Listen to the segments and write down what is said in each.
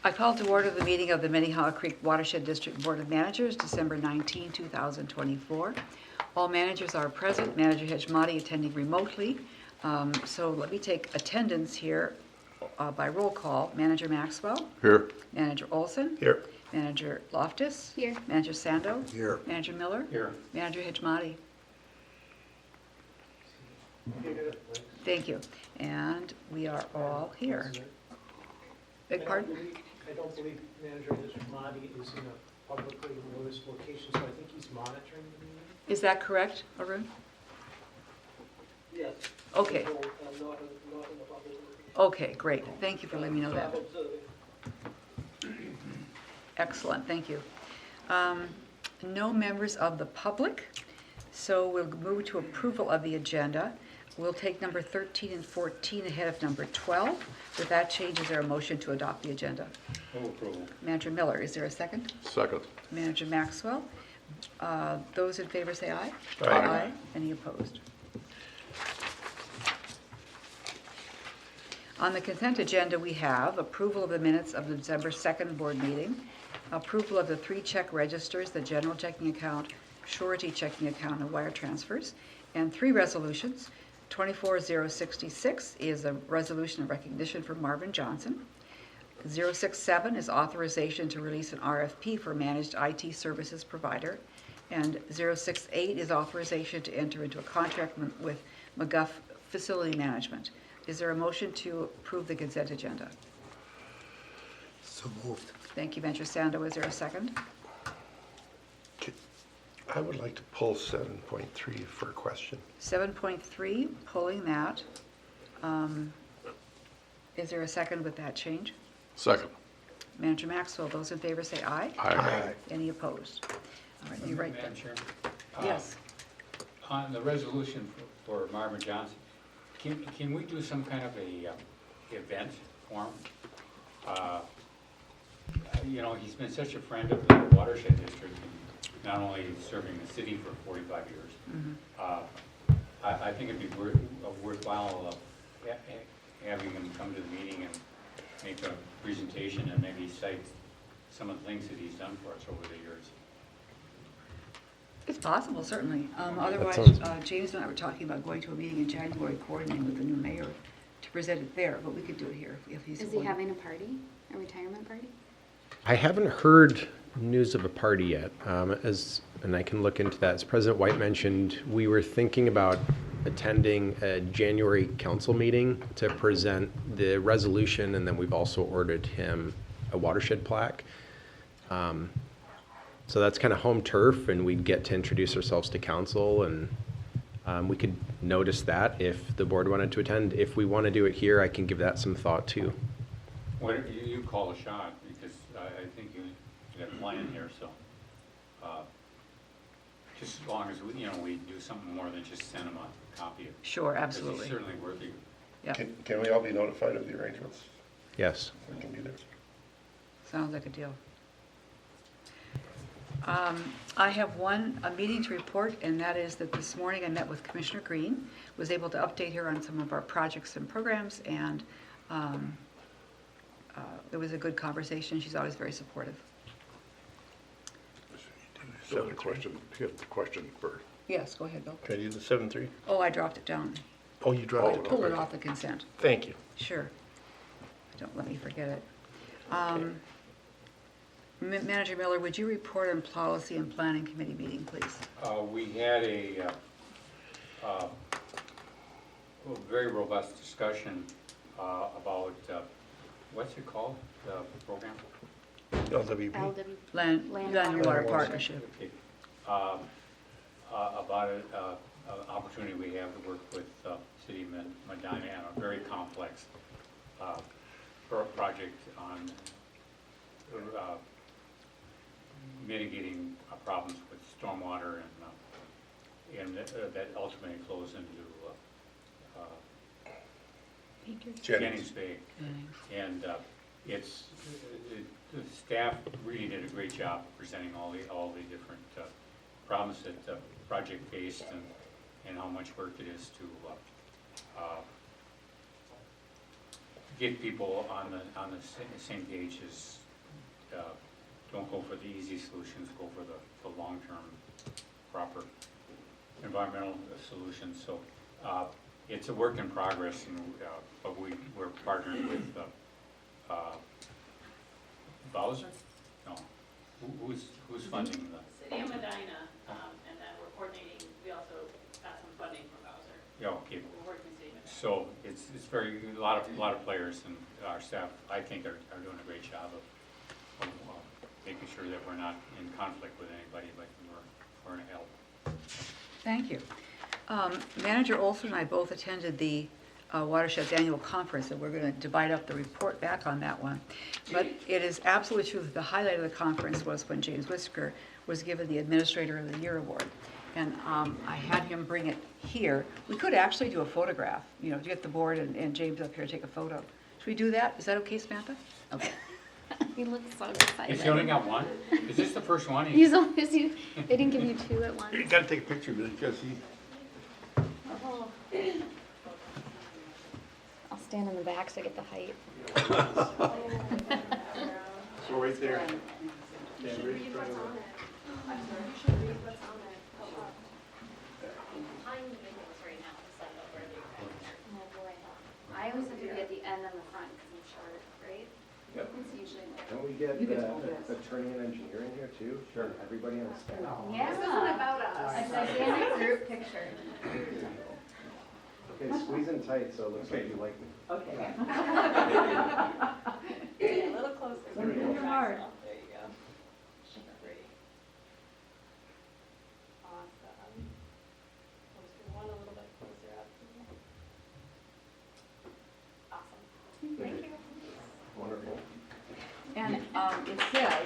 I call to order the meeting of the Minnehaha Creek Watershed District Board of Managers, December 19, 2024. All managers are present, Manager Hejmati attending remotely. So let me take attendance here by roll call. Manager Maxwell? Here. Manager Olson? Here. Manager Loftus? Here. Manager Sando? Here. Manager Miller? Here. Manager Hejmati? Thank you. And we are all here. Beg pardon? I don't believe Manager Hejmati is in a publicly noticed location, so I think he's monitoring the meeting. Is that correct, Arun? Yes. Okay, So, not in the public. okay, great. Thank you for letting me know that. Excellent, thank you. No members of the public, so we'll move to approval of the agenda. We'll take number 13 and 14 ahead of number 12. With that change, is there a motion to adopt the agenda? Move approval. Manager Miller, is there a second? Second. Manager Maxwell? Those in favor say aye. Aye. Any opposed? On the consent agenda, we have approval of the minutes of the December 2nd board meeting, approval of the 3 check registers, the general checking account, surety checking account, and wire transfers, and 3 resolutions. 24066 is a resolution of recognition for Marvin Johnson. 067 is authorization to release an RFP for managed IT services provider. And 068 is authorization to enter into a contract with McGuff Facility Management. Is there a motion to approve the consent agenda? So moved. Thank you, Manager Sando. Is there a second? I would like to pull 7.3 for a question. 7.3, pulling that. Is there a second with that change? Second. Manager Maxwell, those in favor say aye. Aye. Any opposed? All right, you're right. Madam Chair? Yes. On the resolution for Marvin Johnson, can we do some kind of a event for him? You know, he's been such a friend of the watershed district, and not only serving the city for 45 years. I think it'd be worthwhile having him come to the meeting and make a presentation and maybe cite some of the things that he's done for us over the years. It's possible, certainly. Otherwise, James and I were talking about going to a meeting in January, coordinating with the new mayor to present it there, but we could do it here if he's. Is he having a party, a retirement party? I haven't heard news of a party yet, and I can look into that. As President White mentioned, we were thinking about attending a January council meeting to present the resolution, and then we've also ordered him a watershed plaque. So that's kind of home turf, and we'd get to introduce ourselves to council, and we could notice that if the board wanted to attend. If we want to do it here, I can give that some thought too. Well, you call a shot, because I think you got a plan here, so just as long as we do something more than just send them a copy of it. Sure, 'Cause absolutely. it's certainly worth it. Yeah, Can we all be notified of the arrangements? Yes. We can do this. sounds like a deal. I have a meeting to report, and that is that this morning I met with Commissioner Green, was able to update her on some of our projects and programs, and it was a good conversation. She's always very supportive. So the question, here's the question first. Yes, go ahead, Bill. Can I do the 7.3? Oh, I dropped it down. Oh, you dropped it. Pull it off the consent. Thank you. Sure. Don't let me forget it. Manager Miller, would you report on policy and planning committee meeting, please? We had a very robust discussion about, what's it called, the program? LWP. LW. Land and Water Partnership. Okay. About an opportunity we have to work with City of Medina on a very complex project on mitigating problems with stormwater and that ultimately flows into Jennings Bay. And the staff really did a great job presenting all the different problems that the project faced and how much work it is to get people on the same page is, don't go for the easy solutions, go for the long-term proper environmental solutions. So it's a work in progress, and but we're partnering with Bowser? No. Who's funding the? City of Medina, and then we're coordinating, we also got some funding from Bowser. Yeah, okay. We're working with City of Medina. So it's very, a lot of players, and our staff, I think, are doing a great job of making sure that we're not in conflict with anybody, but we're going to help. Thank you. Manager Olson and I both attended the Watershed's annual conference, and we're going to divide up the report back on that one. But it is absolutely true that the highlight of the conference was when James Whisker was given the Administrator of the Year award. And I had him bring it here. We could actually do a photograph, you know, to get the board and James up here to take a photo. Should we do that? Is that okay, Samantha? Okay. He looks so excited. Is he only got one? Is this the first one? He's only, they didn't give you two at once. You gotta take a picture of it because he, Oh. I'll stand in the back so I get the height. So right there. I always have to be at the end and the front because I'm short, right? Yep. It's usually like. Don't we get the attorney and engineer in here too? Sure. Everybody on staff? Yeah. This isn't about us. It's a family group picture. Okay, squeeze in tight so it looks like you like me. Okay. A little closer. There we go. Hard. There you go. Great. Awesome. Close to one, a little bit closer up. Awesome. Thank you. Wonderful. And it says,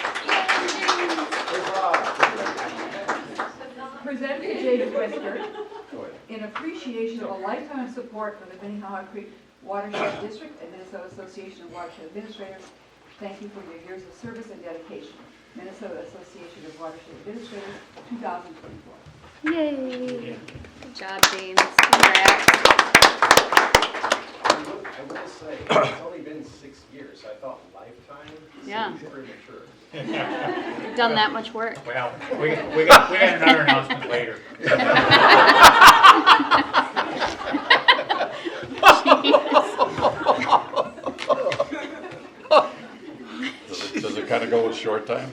present to James Whisker in appreciation of a lifetime of support for the Minnehaha Creek Watershed District and Minnesota Association of Watershed Administrators. Thank you for your years of service and dedication. Minnesota Association of Watershed Administrators, 2024. Yay. Good job, James. Congrats. I will say, it's only been 6 years. I thought lifetime Yeah. seems premature. You've done that much work. Well, we got another announcement later. Does it kind of go with short time?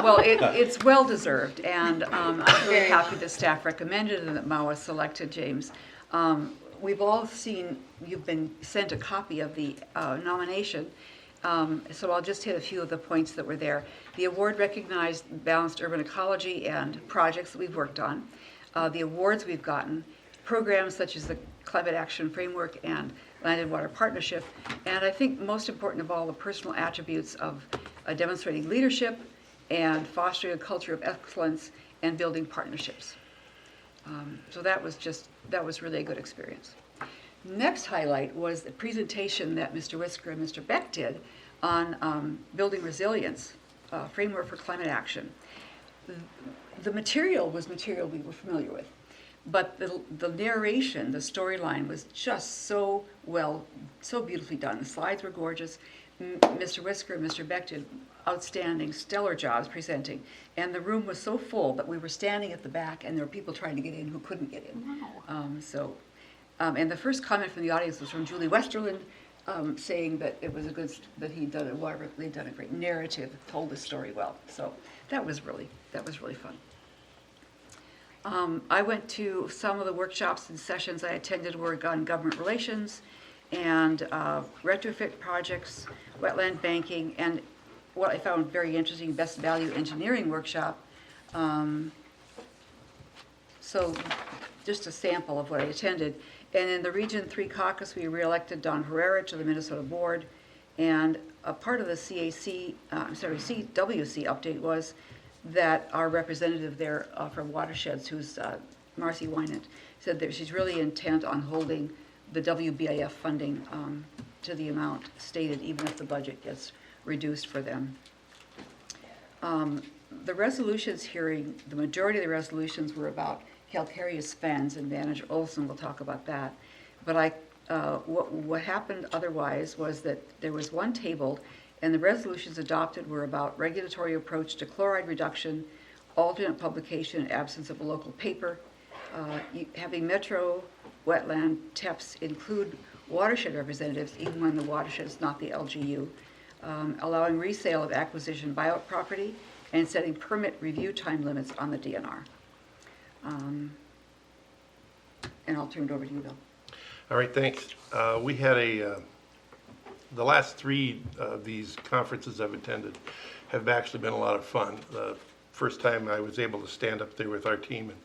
Well, it's well-deserved, and I'm really happy the staff recommended and that MAWA selected James. We've all seen, you've been sent a copy of the nomination, so I'll just hit a few of the points that were there. The award recognized balanced urban ecology and projects that we've worked on. The awards we've gotten, programs such as the Climate Action Framework and Land and Water Partnership, and I think most important of all, the personal attributes of demonstrating leadership and fostering a culture of excellence and building partnerships. So that was really a good experience. Next highlight was the presentation that Mr. Whisker and Mr. Beck did on building resilience, framework for climate action. The material was material we were familiar with, but the narration, the storyline was just so beautifully done. The slides were gorgeous. Mr. Whisker and Mr. Beck did outstanding, stellar jobs presenting, and the room was so full that we were standing at the back and there were people trying to get in who couldn't get in. Wow. And the first comment from the audience was from Julie Westerland, saying that it was that they'd done a great narrative, told the story well. So that was really fun. I went to some of the workshops and sessions I attended were on government relations and retrofit projects, wetland banking, and what I found very interesting, best value engineering workshop. So just a sample of what I attended. And in the Region 3 caucus, we reelected Don Herrera to the Minnesota board. And a part of the CWC update was that our representative there from Watersheds, who's Marcy Wynant, said that she's really intent on holding the WBIF funding to the amount stated, even if the budget gets reduced for them. The resolutions hearing, the majority of the resolutions were about calcareous fens, and Manager Olson will talk about that. But What happened otherwise was that there was one tabled, and the resolutions adopted were about regulatory approach to chloride reduction, alternate publication in absence of a local paper, having Metro Wetland TEPs include watershed representatives even when the watershed is not the LGU, allowing resale of acquisition buyout property, and setting permit review time limits on the DNR. And I'll turn it over to you, Bill. All right, thanks. We had the last three of these conferences I've attended have actually been a lot of fun. The first time I was able to stand up there with our team, and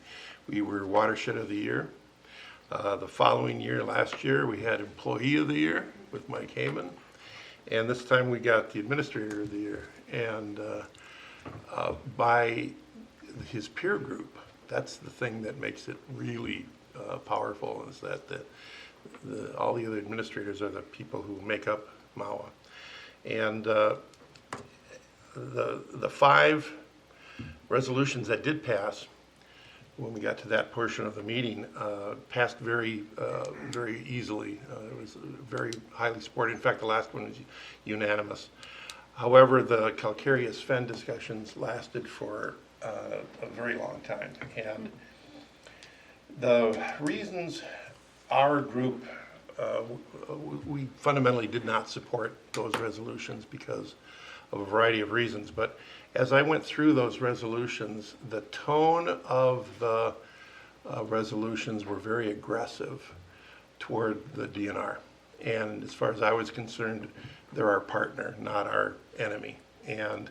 we were Watershed of the Year. The following year, last year, we had Employee of the Year with Mike Heyman. And this time we got the Administrator of the Year. And by his peer group, that's the thing that makes it really powerful, is that all the other administrators are the people who make up MAWA. And the 5 resolutions that did pass, when we got to that portion of the meeting, passed very easily. It was very highly supported. In fact, the last one was unanimous. However, the calcareous fen discussions lasted for a very long time. And the reasons our group, we fundamentally did not support those resolutions because of a variety of reasons. But as I went through those resolutions, the tone of the resolutions were very aggressive toward the DNR. And as far as I was concerned, they're our partner, not our enemy. And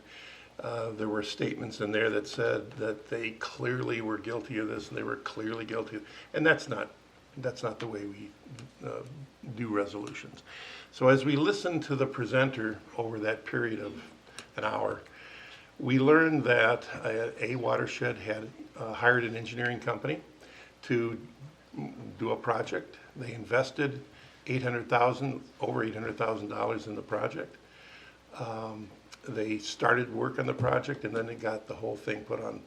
there were statements in there that said that they clearly were guilty of this and they were clearly guilty. And that's not the way we do resolutions. So as we listened to the presenter over that period of an hour, we learned that a watershed had hired an engineering company to do a project. They invested over $800,000 in the project. They started work on the project, and then they got the whole thing put on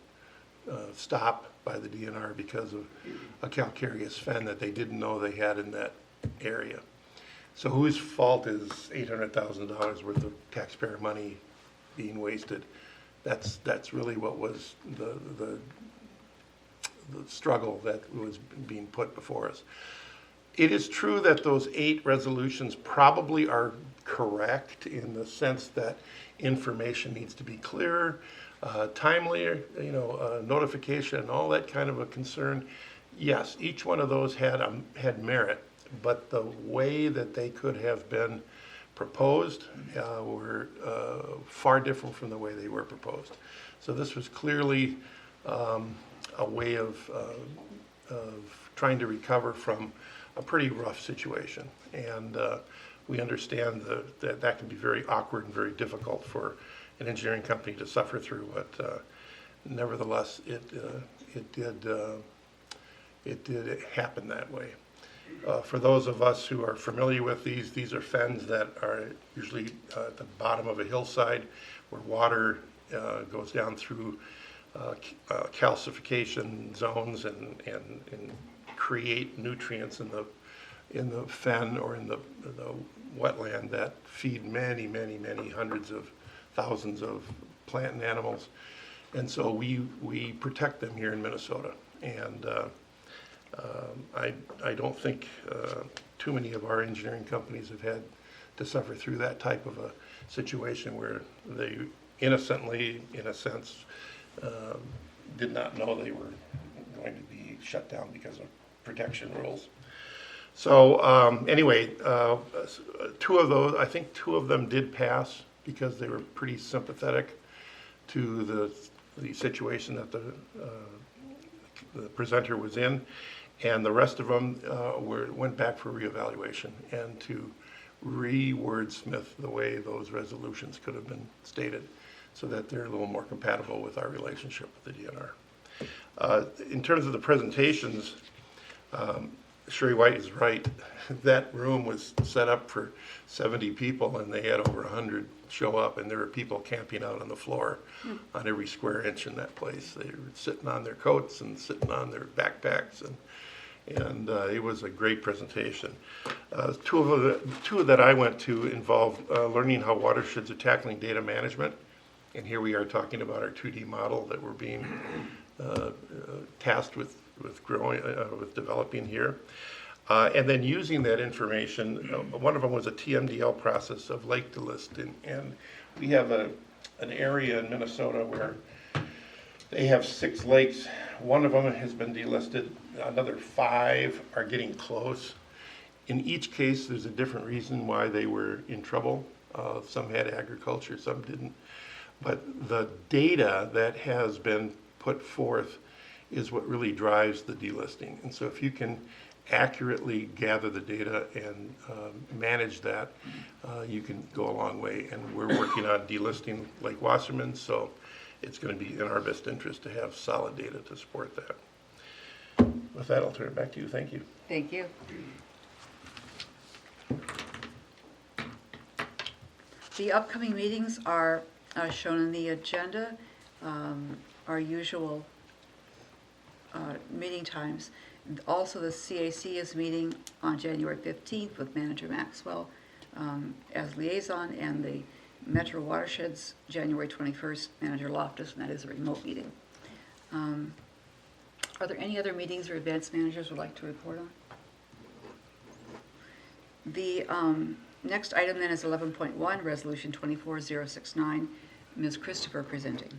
stop by the DNR because of a calcareous fen that they didn't know they had in that area. So whose fault is $800,000 worth of taxpayer money being wasted? That's really what was the struggle that was being put before us. It is true that those 8 resolutions probably are correct in the sense that information needs to be clearer, timelier, notification, and all that kind of a concern. Yes, each one of those had merit, but the way that they could have been proposed were far different from the way they were proposed. So this was clearly a way of trying to recover from a pretty rough situation. And we understand that can be very awkward and very difficult for an engineering company to suffer through, but nevertheless, it did happen that way. For those of us who are familiar with these are fens that are usually at the bottom of a hillside where water goes down through calcification zones and create nutrients in the fen or in the wetland that feed many hundreds of thousands of plant and animals. And so we protect them here in Minnesota. And I don't think too many of our engineering companies have had to suffer through that type of a situation where they innocently, in a sense, did not know they were going to be shut down because of protection rules. So anyway, 2 of those, I think 2 of them did pass because they were pretty sympathetic to the situation that the presenter was in, and the rest of them went back for reevaluation and to re-wordsmith the way those resolutions could have been stated so that they're a little more compatible with our relationship with the DNR. In terms of the presentations, Sherry White is right. That room was set up for 70 people and they had over 100 show up, and there were people camping out on the floor on every square inch in that place. They were sitting on their coats and sitting on their backpacks, and it was a great presentation. Two that I went to involved learning how watersheds are tackling data management, and here we are talking about our 2D model that we're being tasked with developing here. And then using that information, one of them was a TMDL process of lake delisting. And we have an area in Minnesota where they have 6 lakes. One of them has been delisted. Another 5 are getting close. In each case, there's a different reason why they were in trouble. Some had agriculture, some didn't. But the data that has been put forth is what really drives the delisting. And so if you can accurately gather the data and manage that, you can go a long way. And we're working on delisting Lake Wasserman, so it's going to be in our best interest to have solid data to support that. With that, I'll turn it back to you. Thank you. Thank you. The upcoming meetings are shown in the agenda, our usual meeting times. Also, the CAC is meeting on January 15th with Manager Maxwell as liaison, and the Metro Watersheds, January 21st, Manager Loftus, and that is a remote meeting. Are there any other meetings or events managers would like to report on? The next item then is 11.1, Resolution 24069, Ms. Christopher presenting.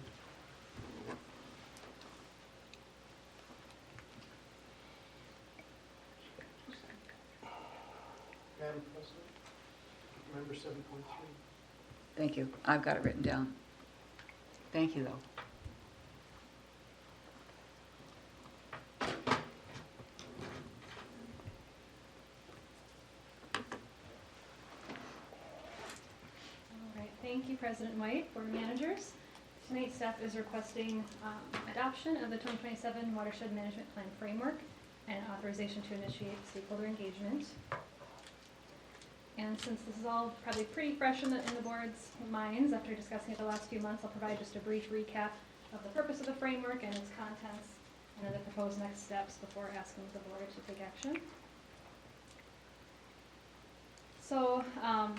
Madam President, member 7.3. Thank you. I've got it written down. Thank you, though. All right, thank you, President White, Board Managers. Tonight, staff is requesting adoption of the 2027 Watershed Management Plan Framework and authorization to initiate stakeholder engagement. And since this is all probably pretty fresh in the board's minds after discussing it the last few months, I'll provide just a brief recap of the purpose of the framework and its contents, and then the proposed next steps before asking the board to take action. So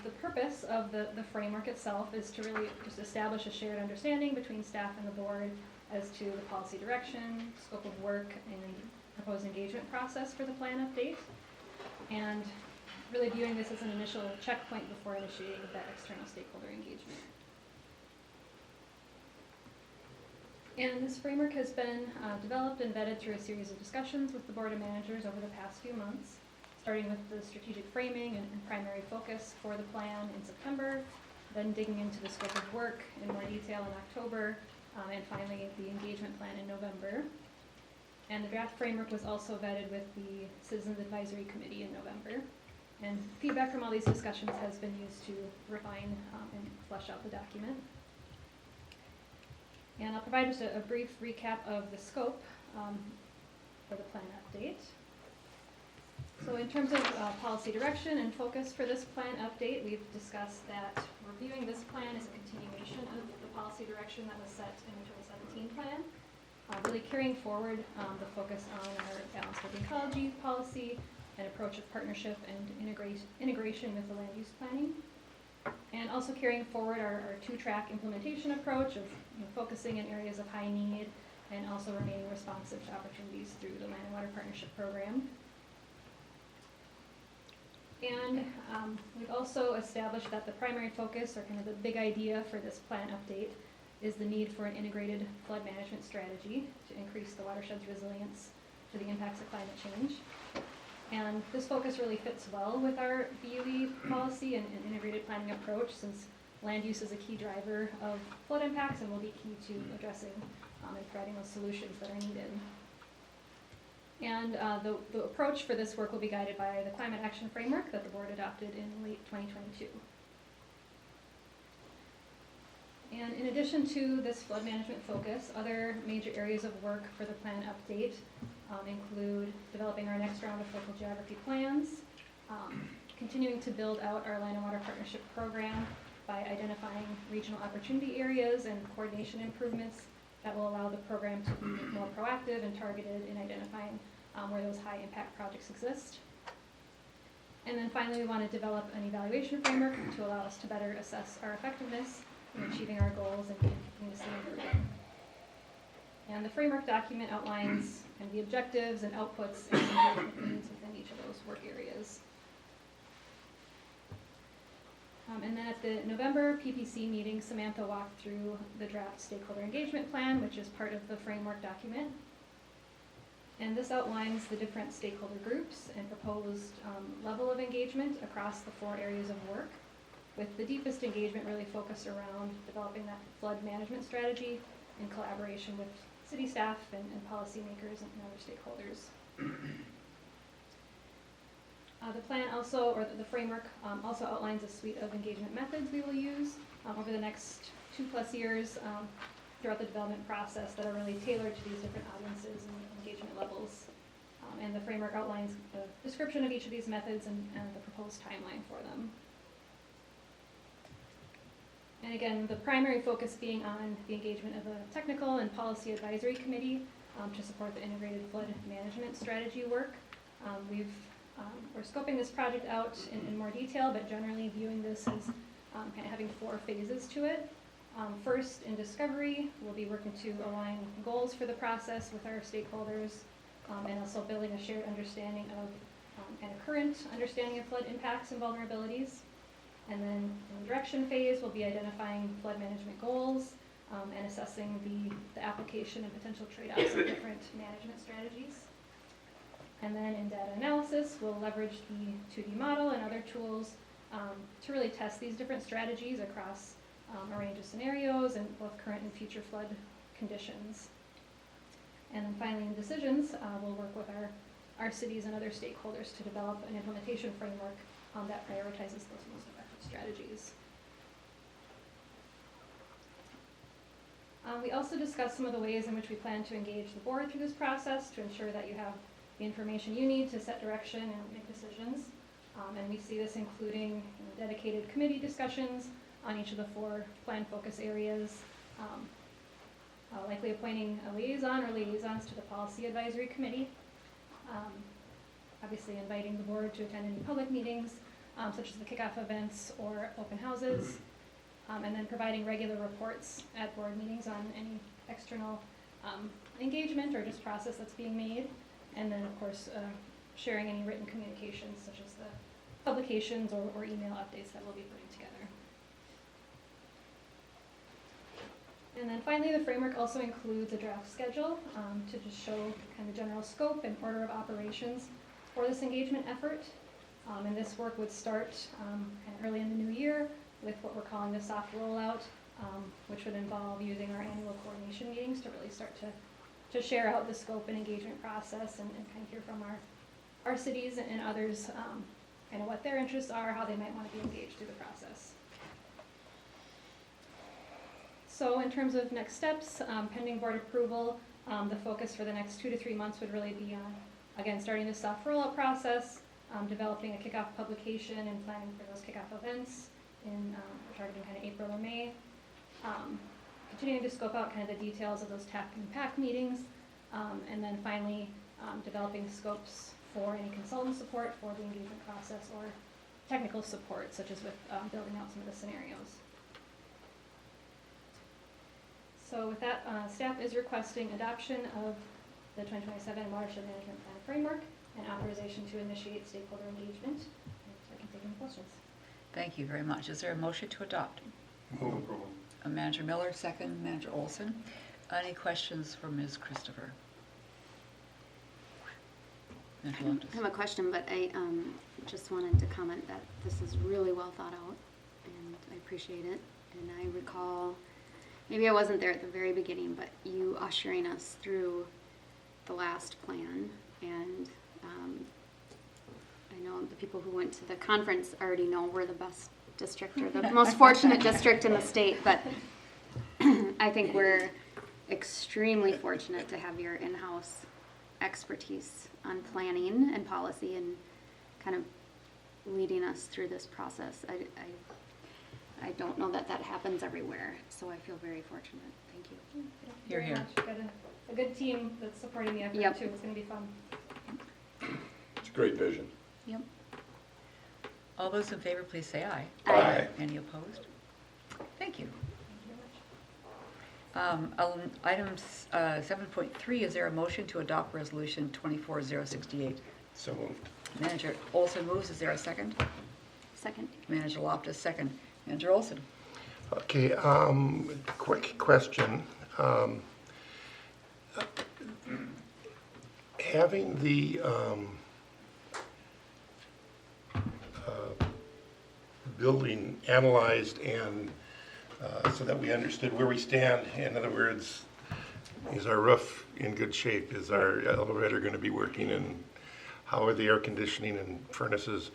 the purpose of the framework itself is to really just establish a shared understanding between staff and the board as to the policy direction, scope of work, and proposed engagement process for the plan update. And really viewing this as an initial checkpoint before initiating that external stakeholder engagement. And this framework has been developed and vetted through a series of discussions with the Board of Managers over the past few months, starting with the strategic framing and primary focus for the plan in September, then digging into the scope of work in more detail in October, and finally the engagement plan in November. And the draft framework was also vetted with the Citizens Advisory Committee in November. And feedback from all these discussions has been used to refine and flesh out the document. And I'll provide just a brief recap of the scope for the plan update. So in terms of policy direction and focus for this plan update, we've discussed that reviewing this plan is a continuation of the policy direction that was set in the 2017 plan. Really carrying forward the focus on our balanced urban ecology policy, an approach of partnership and integration with the land use planning, and also carrying forward our two-track implementation approach of focusing in areas of high need and also remaining responsive to opportunities through the Land and Water Partnership Program. And we've also established that the primary focus, or kind of the big idea for this plan update, is the need for an integrated flood management strategy to increase the watershed's resilience to the impacts of climate change. And this focus really fits well with our BUE policy and integrated planning approach, since land use is a key driver of flood impacts and will be key to addressing and providing those solutions that are needed. And the approach for this work will be guided by the Climate Action Framework that the board adopted in late 2022. And in addition to this flood management focus, other major areas of work for the plan update include developing our next round of local geography plans, continuing to build out our Land and Water Partnership Program by identifying regional opportunity areas and coordination improvements that will allow the program to be more proactive and targeted in identifying where those high impact projects exist. And then finally, we want to develop an evaluation framework to allow us to better assess our effectiveness in achieving our goals and continuously improving. And the framework document outlines kind of the objectives and outputs and engagement needs within each of those work areas. And then at the November PPC meeting, Samantha walked through the draft stakeholder engagement plan, which is part of the framework document. And this outlines the different stakeholder groups and proposed level of engagement across the 4 areas of work, with the deepest engagement really focused around developing that flood management strategy in collaboration with city staff and policymakers and other stakeholders. The plan also, or the framework, also outlines a suite of engagement methods we will use over the next 2+ years throughout the development process that are really tailored to these different audiences and engagement levels. And the framework outlines a description of each of these methods and the proposed timeline for them. And again, the primary focus being on the engagement of a technical and policy advisory committee to support the integrated flood management strategy work. We're scoping this project out in more detail, but generally viewing this as kind of having 4 phases to it. First, in discovery, we'll be working to align goals for the process with our stakeholders and also building a shared understanding of kind of current understanding of flood impacts and vulnerabilities. And then in the direction phase, we'll be identifying flood management goals and assessing the application and potential trade-offs of different management strategies. And then in data analysis, we'll leverage the 2D model and other tools to really test these different strategies across a range of scenarios and both current and future flood conditions. And then finally in decisions, we'll work with our cities and other stakeholders to develop an implementation framework that prioritizes those most effective strategies. We also discussed some of the ways in which we plan to engage the board through this process to ensure that you have the information you need to set direction and make decisions. And we see this including dedicated committee discussions on each of the 4 plan focus areas, likely appointing a liaison or liaisons to the policy advisory committee, obviously inviting the board to attend any public meetings, such as the kickoff events or open houses, and then providing regular reports at board meetings on any external engagement or just process that's being made. And then, of course, sharing any written communications, such as the publications or email updates that we'll be putting together. And then finally, the framework also includes a draft schedule to just show kind of general scope and order of operations for this engagement effort. And this work would start kind of early in the new year with what we're calling the soft rollout, which would involve using our annual coordination meetings to really start to share out the scope and engagement process and kind of hear from our cities and others kind of what their interests are, how they might want to be engaged through the process. So in terms of next steps, pending board approval, the focus for the next 2 to 3 months would really be on, again, starting the soft rollout process, developing a kickoff publication and planning for those kickoff events we're targeting kind of April or May. Continuing to scope out kind of the details of those TAC and PAC meetings, and then finally developing scopes for any consultant support for the engagement process or technical support, such as with building out some of the scenarios. So with that, staff is requesting adoption of the 2027 Watershed Management Plan Framework and authorization to initiate stakeholder engagement. So I can take any questions. Thank you very much. Is there a motion to adopt? Move approval. Manager Miller, second. Manager Olson. Any questions for Ms. Christopher? Manager Loftus. I have a question, but I just wanted to comment that this is really well thought out, and I appreciate it. And I recall, maybe I wasn't there at the very beginning, but you ushering us through the last plan, and I know the people who went to the conference already know we're the best district or the most fortunate district in the state, but I think we're extremely fortunate to have your in-house expertise on planning and policy and kind of leading us through this process. I don't know that happens everywhere, so I feel very fortunate. Thank you. You're here. We've got a good team that's supporting the effort Yep. too. It's going to be fun. Great vision. Yep. All those in favor, please say aye. Aye. Any opposed? Thank you. Item 7.3, is there a motion to adopt resolution 24068? So moved. Manager Olson moves, is there a second? Second. Manager Loftus, second. Manager Olson. Okay, quick question. Having the building analyzed and so that we understood where we stand, in other words, is our roof in good shape? Is our elevator going to be working? And how are the air conditioning and furnaces?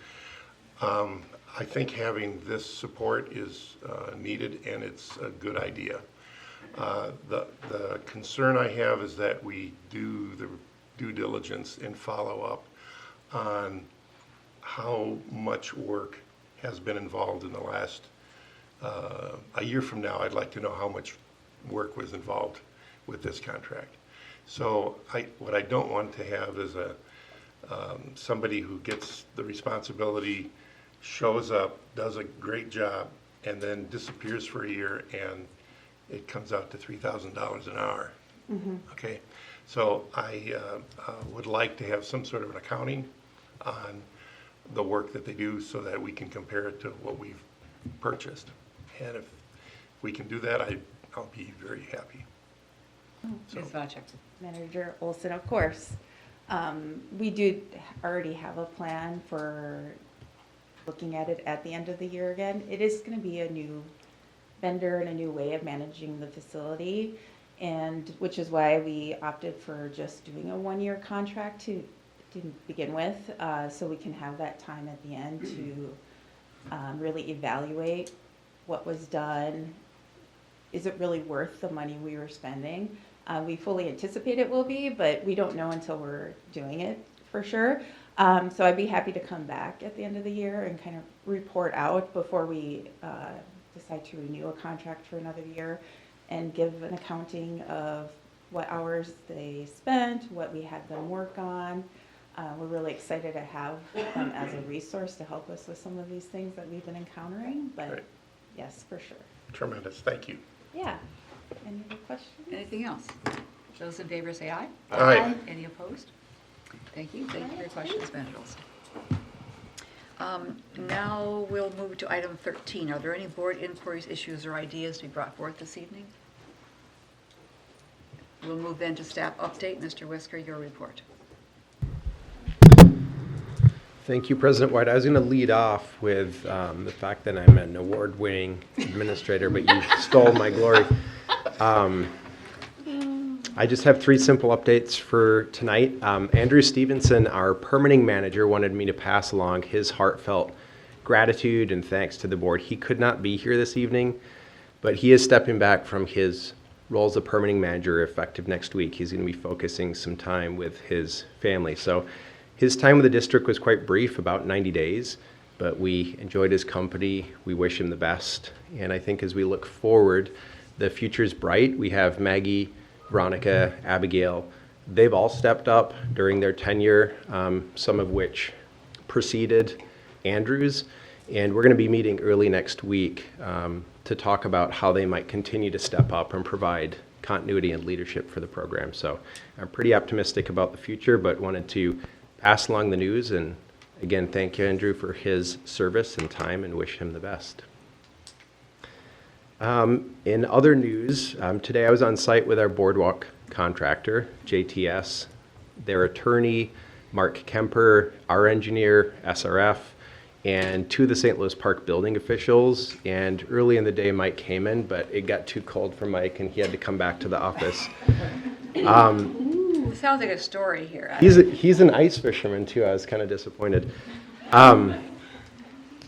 I think having this support is needed, and it's a good idea. The concern I have is that we do the due diligence and follow up on how much work has been involved in the last, a year from now, I'd like to know how much work was involved with this contract. So what I don't want to have is somebody who gets the responsibility, shows up, does a great job, and then disappears for a year, and it comes out to $3,000 an hour. Okay, so I would like to have some sort of an accounting on the work that they do so that we can compare it to what we've purchased. And if we can do that, I'll be very happy. So, Ms. Vacek. Manager Olson, of course. We do already have a plan for looking at it at the end of the year again. It is going to be a new vendor and a new way of managing the facility, and which is why we opted for just doing a one-year contract to begin with, so we can have that time at the end to really evaluate what was done. Is it really worth the money we were spending? We fully anticipate it will be, but we don't know until we're doing it for sure. So I'd be happy to come back at the end of the year and kind of report out before we decide to renew a contract for another year, and give an accounting of what hours they spent, what we had them work on. We're really excited to have them as a resource to help us with some of these things that we've been encountering, but Right. yes, for sure. tremendous, thank you. Yeah. Any other questions? Anything else? Those in favor say aye. Aye. Any opposed? Thank you. Thank you for your questions, Manager Olson. Now we'll move to item 13. Are there any board inquiries, issues, or ideas to be brought forth this evening? We'll move then to staff update. Mr. Whisker, your report. Thank you, President White. I was going to lead off with the fact that I'm an award-winning administrator, but you stole my glory. I just have 3 simple updates for tonight. Andrew Stevenson, our permitting manager, wanted me to pass along his heartfelt gratitude and thanks to the board. He could not be here this evening, but he is stepping back from his role as a permitting manager effective next week. He's going to be focusing some time with his family. So his time with the district was quite brief, about 90 days, but we enjoyed his company. We wish him the best. And I think as we look forward, the future's bright. We have Maggie, Veronica, Abigail. They've all stepped up during their tenure, some of which preceded Andrew's. And we're going to be meeting early next week to talk about how they might continue to step up and provide continuity and leadership for the program. So I'm pretty optimistic about the future, but wanted to pass along the news. And again, thank you, Andrew, for his service and time, and wish him the best. In other news, today I was on site with our boardwalk contractor, JTS, their attorney, Mark Kemper, our engineer, SRF, and 2 of the St. Louis Park building officials. And early in the day, Mike came in, but it got too cold for Mike, and he had to come back to the office. It sounds like a story here. He's an ice fisherman, too. I was kind of disappointed.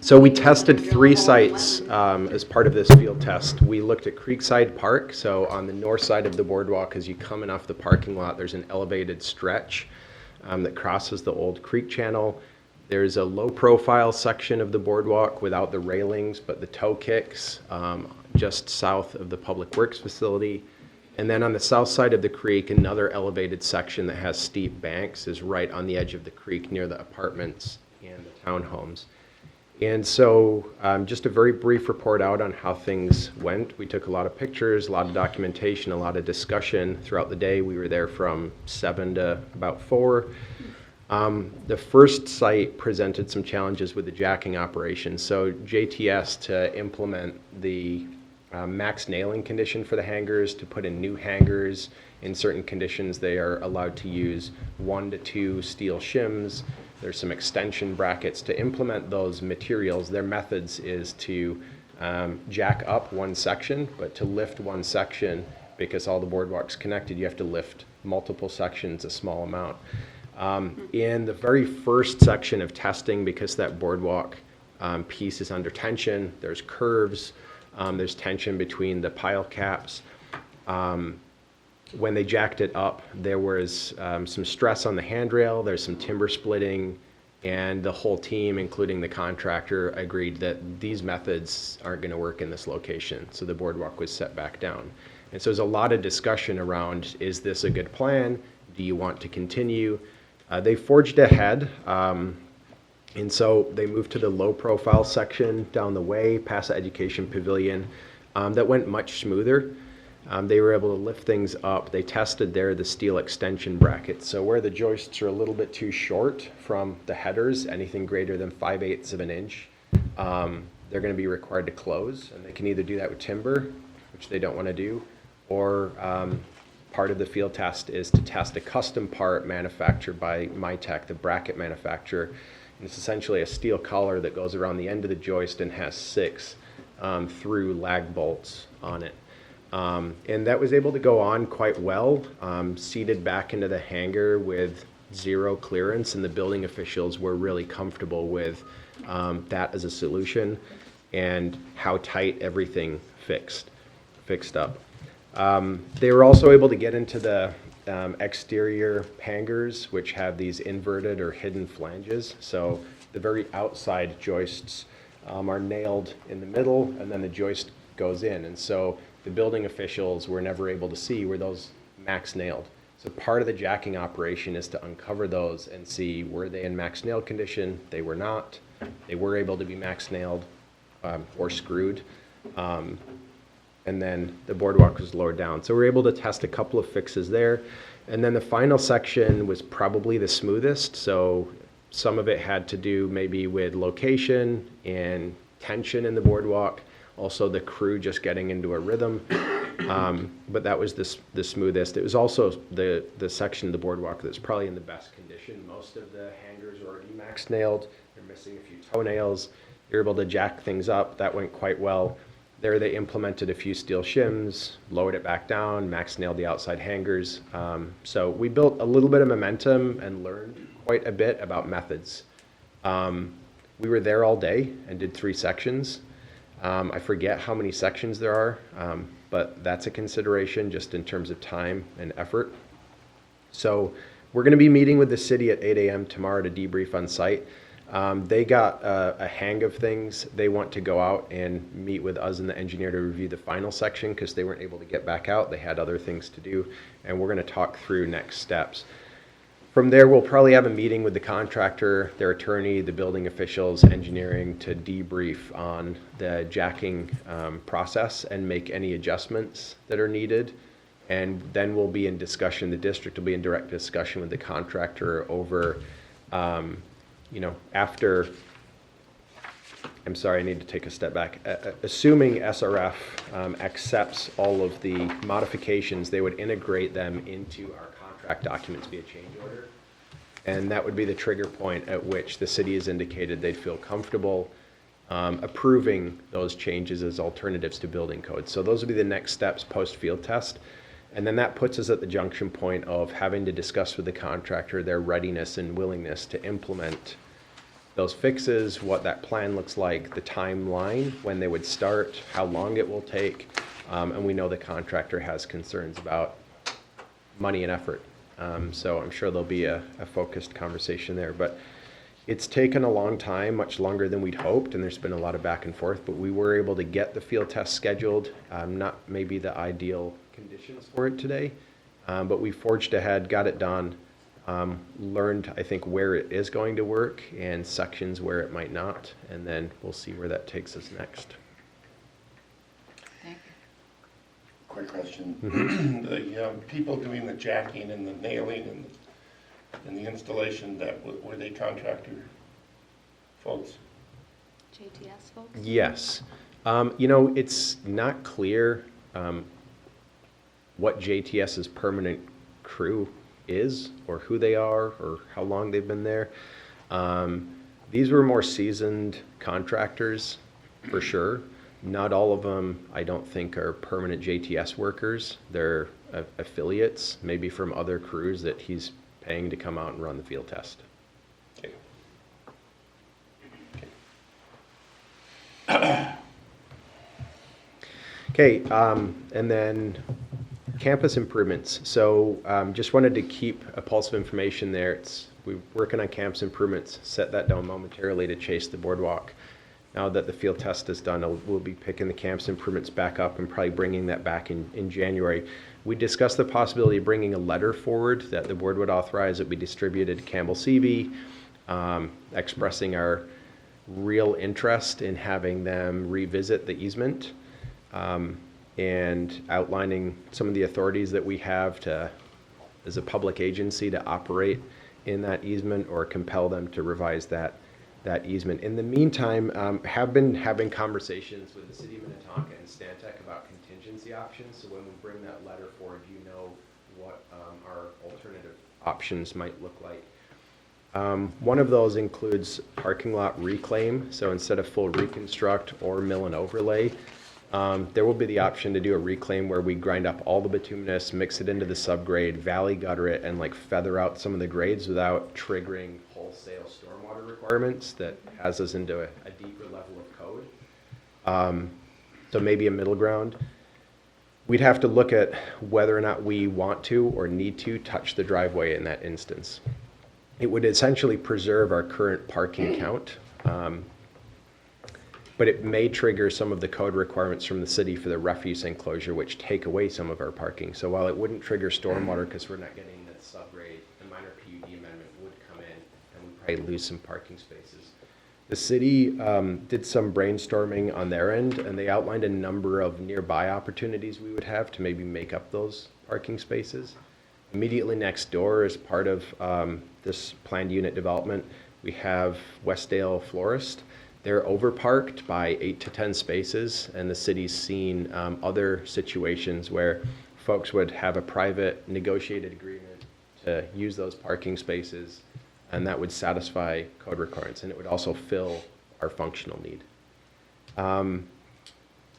So we tested 3 sites as part of this field test. We looked at Creekside Park. So on the north side of the boardwalk, as you come in off the parking lot, there's an elevated stretch that crosses the old creek channel. There's a low-profile section of the boardwalk without the railings, but the toe kicks just south of the Public Works facility. And then on the south side of the creek, another elevated section that has steep banks is right on the edge of the creek near the apartments and the townhomes. And so just a very brief report out on how things went. We took a lot of pictures, a lot of documentation, a lot of discussion throughout the day. We were there from 7 to about 4. The first site presented some challenges with the jacking operation. So JTS, to implement the max nailing condition for the hangars, to put in new hangars, in certain conditions they are allowed to use 1 to 2 steel shims. There's some extension brackets. To implement those materials, their methods is to jack up one section, but to lift one section, because all the boardwalk's connected, you have to lift multiple sections a small amount. In the very first section of testing, because that boardwalk piece is under tension, there's curves, there's tension between the pile caps. When they jacked it up, there was some stress on the handrail, there's some timber splitting, and the whole team, including the contractor, agreed that these methods aren't going to work in this location. So the boardwalk was set back down. And so there's a lot of discussion around, is this a good plan? Do you want to continue? They forged ahead, and so they moved to the low-profile section down the way, past the Education Pavilion. That went much smoother. They were able to lift things up. They tested there the steel extension brackets. So where the joists are a little bit too short from the headers, anything greater than 5/8 of an inch, they're going to be required to close. And they can either do that with timber, which they don't want to do, or part of the field test is to test a custom part manufactured by Mytech, the bracket manufacturer. And it's essentially a steel collar that goes around the end of the joist and has 6 through lag bolts on it. And that was able to go on quite well, seated back into the hangar with 0 clearance, and the building officials were really comfortable with that as a solution and how tight everything fixed up. They were also able to get into the exterior hangars, which have these inverted or hidden flanges. So the very outside joists are nailed in the middle, and then the joist goes in. And so the building officials were never able to see were those max nailed. So part of the jacking operation is to uncover those and see, were they in max nail condition? They were not. They were able to be max nailed or screwed. And then the boardwalk was lowered down. So we were able to test a couple of fixes there. And then the final section was probably the smoothest. So some of it had to do maybe with location and tension in the boardwalk. Also the crew just getting into a rhythm. But that was the smoothest. It was also the section of the boardwalk that's probably in the best condition. Most of the hangars are already max nailed. They're missing a few toenails. You're able to jack things up. That went quite well. There they implemented a few steel shims, lowered it back down, max nailed the outside hangers. So we built a little bit of momentum and learned quite a bit about methods. We were there all day and did 3 sections. I forget how many sections there are, but that's a consideration just in terms of time and effort. So we're going to be meeting with the city at 8 a.m. tomorrow to debrief on site. They got a hang of things. They want to go out and meet with us and the engineer to review the final section because they weren't able to get back out. They had other things to do, and we're going to talk through next steps. From there, we'll probably have a meeting with the contractor, their attorney, the building officials, engineering to debrief on the jacking process and make any adjustments that are needed. And then we'll be in discussion, the district will be in direct discussion with the contractor over after, I'm sorry, I need to take a step back. Assuming SRF accepts all of the modifications, they would integrate them into our contract documents via change order. And that would be the trigger point at which the city has indicated they'd feel comfortable approving those changes as alternatives to building codes. So those would be the next steps post-field test. And then that puts us at the junction point of having to discuss with the contractor their readiness and willingness to implement those fixes, what that plan looks like, the timeline, when they would start, how long it will take. And we know the contractor has concerns about money and effort. So I'm sure there'll be a focused conversation there. But It's taken a long time, much longer than we'd hoped, and there's been a lot of back and forth, but we were able to get the field test scheduled. Not maybe the ideal conditions for it today, but we forged ahead, got it done, learned, I think, where it is going to work and sections where it might not, and then we'll see where that takes us next. Thank Quick question. The people doing the jacking and the nailing and the installation, were they contractor folks? JTS folks? Yes. It's not clear what JTS's permanent crew is, or who they are, or how long they've been there. These were more seasoned contractors, for sure. Not all of them, I don't think, are permanent JTS workers. They're affiliates, maybe from other crews that he's paying to come out and run the field test. Okay. Okay, and then campus improvements. So just wanted to keep a pulse of information there. We're working on campus improvements, set that down momentarily to chase the boardwalk. Now that the field test is done, we'll be picking the campus improvements back up and probably bringing that back in January. We discussed the possibility of bringing a letter forward that the board would authorize that we distributed to Campbell-CV, expressing our real interest in having them revisit the easement, and outlining some of the authorities that we have to, as a public agency, to operate in that easement or compel them to revise that easement. In the meantime, have been having conversations with the City of Minnetonka and Stantec about contingency options. So when we bring that letter forward, you know what our alternative options might look like. One of those includes parking lot reclaim. So instead of full reconstruct or mill and overlay, there will be the option to do a reclaim where we grind up all the bituminous, mix it into the subgrade, valley gutter it, and feather out some of the grades without triggering wholesale stormwater requirements that has us into a deeper level of code. So maybe a middle ground. We'd have to look at whether or not we want to or need to touch the driveway in that instance. It would essentially preserve our current parking count, but it may trigger some of the code requirements from the city for the refuse enclosure, which take away some of our parking. So while it wouldn't trigger stormwater because we're not getting the subgrade, the minor PUD amendment would come in and we'd probably lose some parking spaces. The city did some brainstorming on their end, and they outlined a number of nearby opportunities we would have to maybe make up those parking spaces. Immediately next door, as part of this planned unit development, we have Westdale Florist. They're overparked by 8 to 10 spaces, and the city's seen other situations where folks would have a private negotiated agreement to use those parking spaces, and that would satisfy code requirements, and it would also fill our functional need.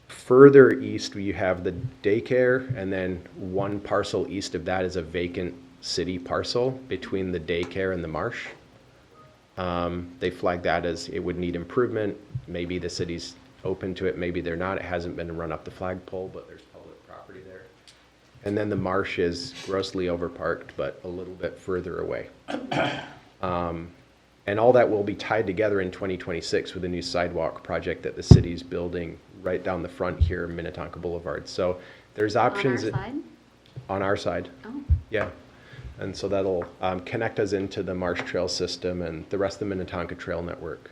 Further east, you have the daycare, and then one parcel east of that is a vacant city parcel between the daycare and the marsh. They flagged that as it would need improvement. Maybe the city's open to it, maybe they're not. It hasn't been run up the flagpole, but there's public property there. And then the marsh is grossly overparked, but a little bit further away. And all that will be tied together in 2026 with a new sidewalk project that the city's building right down the front here, Minnetonka Boulevard. So there's options. On our side? On our side. Oh. Yeah. And so that'll connect us into the Marsh Trail system and the rest of the Minnetonka Trail network.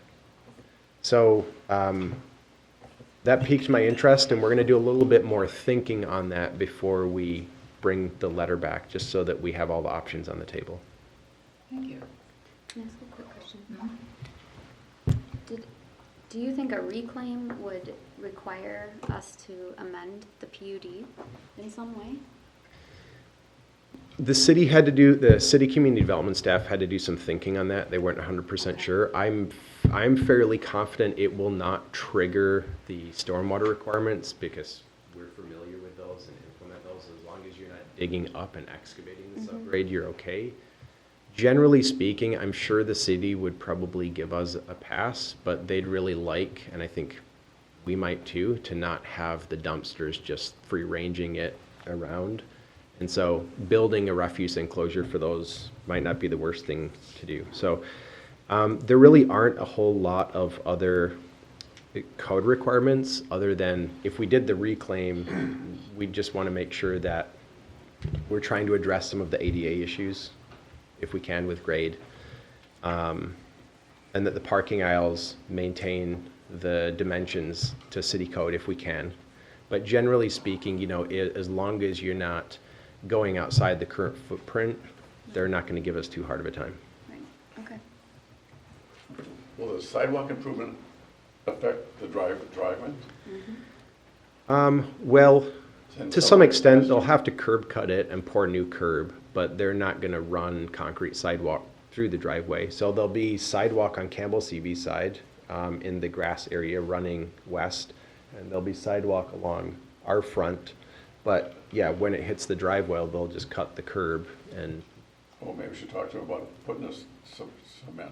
So that piqued my interest, and we're going to do a little bit more thinking on that before we bring the letter back, just so that we have all the options on the table. Thank you. Can I ask a quick question? Do you think a reclaim would require us to amend the PUD in some way? The city community development staff had to do some thinking on that. They weren't 100% sure. I'm fairly confident it will not trigger the stormwater requirements because we're familiar with those and implement those. As long as you're not digging up and excavating the subgrade, you're okay. Generally speaking, I'm sure the city would probably give us a pass, but they'd really like, and I think we might too, to not have the dumpsters just free ranging it around. And so building a refuse enclosure for those might not be the worst thing to do. So There really aren't a whole lot of other code requirements, other than if we did the reclaim, we just want to make sure that we're trying to address some of the ADA issues, if we can, with grade. And that the parking aisles maintain the dimensions to city code if we can. But generally speaking, you know, as long as you're not going outside the current footprint, they're not going to give us too hard of a time. Right, okay. Will the sidewalk improvement affect the driveway? Well, And to some extent, they'll have to curb cut it and pour new curb, but they're not going to run concrete sidewalk through the driveway. So there'll be sidewalk on Campbell CV side in the grass area running west, and there'll be sidewalk along our front. But yeah, when it hits the driveway, they'll just cut the curb and. Well, maybe we should talk to him about putting this cement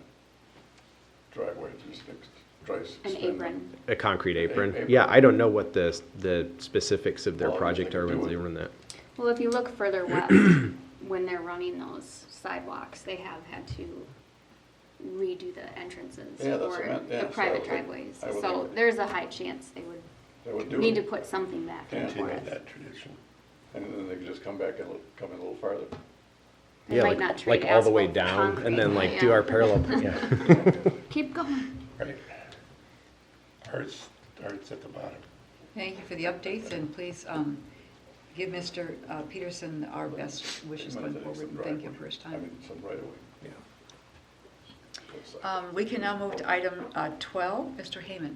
driveway through sticks, An apron. A concrete apron. Apron. Yeah, I don't know what the specifics of their Well, project are they when could they do it. run that. Well, if you look further west, when they're running those sidewalks, they have had to redo the entrances Yeah, that's for what I meant. Yeah, the so private I would- driveways. I would So think- there's a high chance they They would do would need to it. put something back in for Continue us. that tradition. And then they could just come back and come in a little farther. They Yeah, might like, not trade like all the way asphalt for down and concrete, then but like do yeah. our parallel, yeah. Keep going. Right. Art's at the bottom. Thank you for the updates, and please give Mr. Peterson our best wishes going forward, and thank you for his I time. mean, some right away. Yeah. We can now move to item 12, Mr. Heyman.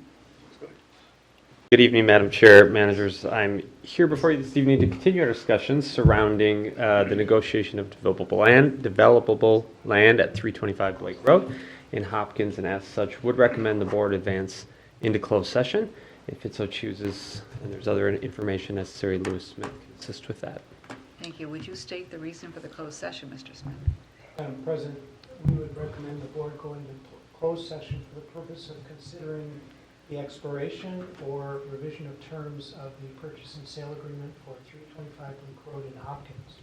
Good evening, Madam Chair, managers. I'm here before you this evening to continue our discussions surrounding the negotiation of developable land at 325 Blake Road in Hopkins, and as such, would recommend the board advance into closed session if it so chooses, and there's other information necessary. Lewis Smith can assist with that. Thank you. Would you state the reason for the closed session, Mr. Smith? Madam President, we would recommend the board go into closed session for the purpose of considering the expiration or revision of terms of the purchase and sale agreement for 325 Blake Road in Hopkins.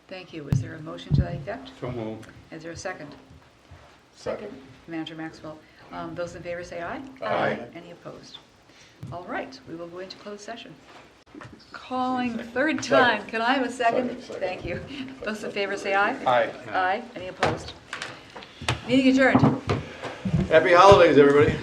Thank you. Is there a motion to that effect? So moved. Is there a second? Second. Manager Maxwell. Those in favor say aye. Aye. Any opposed? All right, we will go into closed session. Calling third time. Second. Can I have a second? Second. Thank you. Those in favor say aye. Aye. Aye. Any opposed? Meeting adjourned. Happy holidays, everybody.